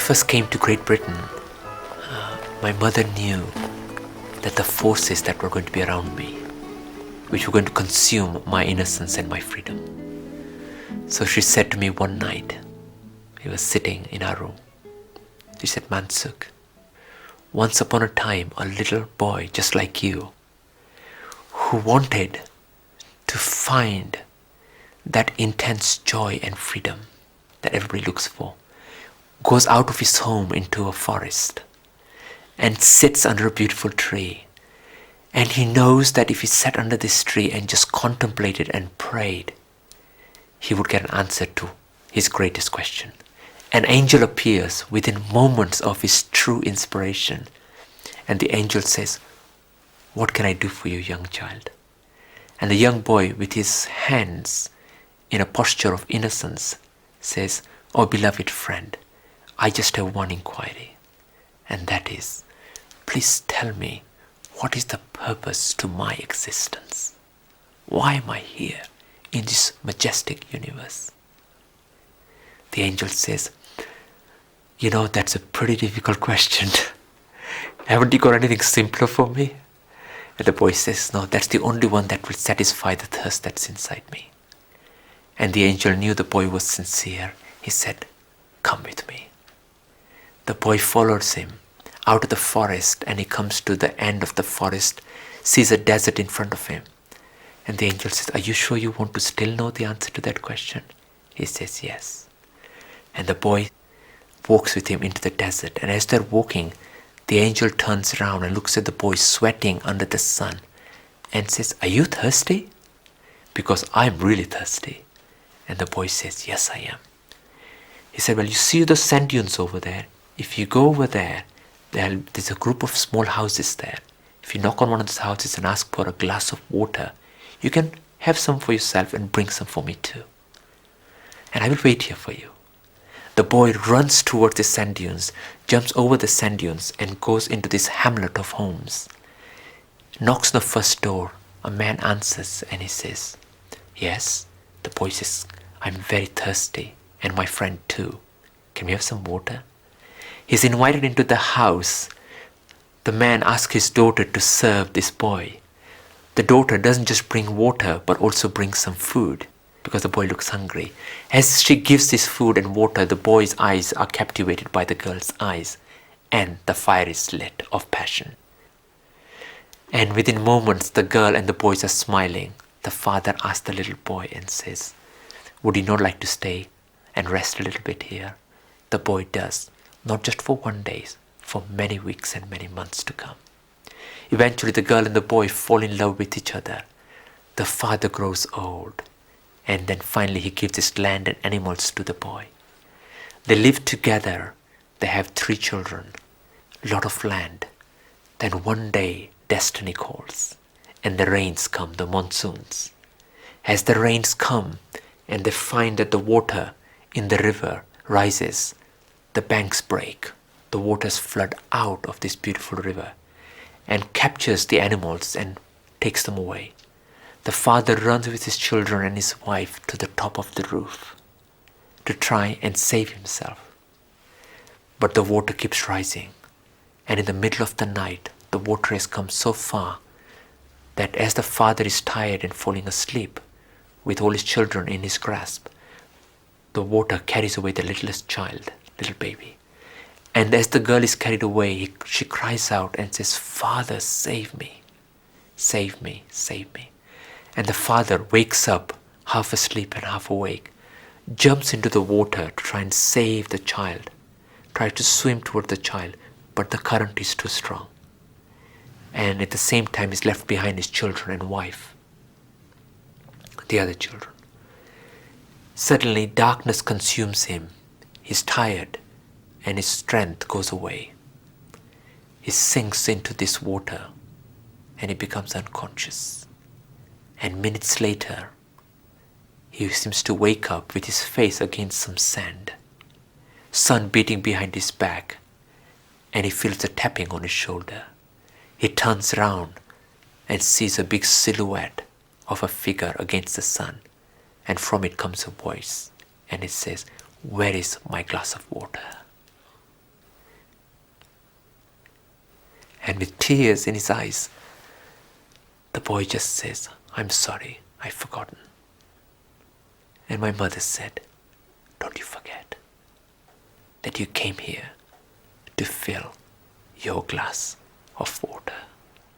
first came to Great Britain, my mother knew that the forces that were going to be around me, which were going to consume my innocence and my freedom. So she said to me one night, we were sitting in our room, she said, Mansukh, once upon a time a little boy just like you, who wanted to find that intense joy and freedom that everybody looks for, goes out of his home into a forest and sits under a beautiful tree. And he knows that if he sat under this tree and just contemplated and prayed, he would get an answer to his greatest question. An angel appears within moments of his true inspiration, and the angel says, what can I do for you, young child? And the young boy, with his hands in a posture of innocence, says, oh beloved friend, I just have one inquiry, and that is, please tell me, what is the purpose to my existence? Why am I here in this majestic universe? The angel says, that's a pretty difficult question. Haven't you got anything simpler for me? And the boy says, no, that's the only one that will satisfy the thirst that's inside me. And the angel knew the boy was sincere. He said, come with me. The boy follows him out of the forest, and he comes to the end of the forest, sees a desert in front of him. And the angel says, are you sure you want to still know the answer to that question? He says, yes. And the boy walks with him into the desert, and as they're walking, the angel turns around and looks at the boy sweating under the sun and says, are you thirsty? Because I'm really thirsty. And the boy says, yes, I am. He said, well, you see those sand dunes over there? If you go over there, there's a group of small houses there. If you knock on one of those houses and ask for a glass of water, you can have some for yourself and bring some for me too. And I will wait here for you. The boy runs towards the sand dunes, jumps over the sand dunes and goes into this hamlet of homes. Knocks on the first door. A man answers and he says, yes. The boy says, I'm very thirsty, and my friend too. Can we have some water? He's invited into the house. The man asks his daughter to serve this boy. The daughter doesn't just bring water, but also brings some food, because the boy looks hungry. As she gives this food and water, the boy's eyes are captivated by the girl's eyes, and the fire is lit of passion. And within moments, the girl and the boys are smiling. The father asks the little boy and says, would you not like to stay and rest a little bit here? The boy does, not just for one day, for many weeks and many months to come. Eventually, the girl and the boy fall in love with each other. The father grows old, and then finally he gives his land and animals to the boy. They live together. They have 3 children, a lot of land. Then one day, destiny calls, and the rains come, the monsoons. As the rains come, and they find that the water in the river rises, the banks break, the waters flood out of this beautiful river and captures the animals and takes them away. The father runs with his children and his wife to the top of the roof to try and save himself. But the water keeps rising, and in the middle of the night, the water has come so far that as the father is tired and falling asleep with all his children in his grasp, the water carries away the littlest child, little baby. And as the girl is carried away, she cries out and says, Father, save me, save me, save me. And the father wakes up, half asleep and half awake, jumps into the water to try and save the child, tries to swim toward the child, but the current is too strong. And at the same time is left behind his children and wife, the other children. Suddenly darkness consumes him. He's tired and his strength goes away. He sinks into this water and he becomes unconscious. And minutes later, he seems to wake up with his face against some sand, sun beating behind his back, and he feels a tapping on his shoulder. He turns around and sees a big silhouette of a figure against the sun, and from it comes a voice, and it says, "Where is my glass of water?" And with tears in his eyes, the boy just says, "I'm sorry, I've forgotten." And my mother said, "Don't you forget that you came here to fill your glass of water."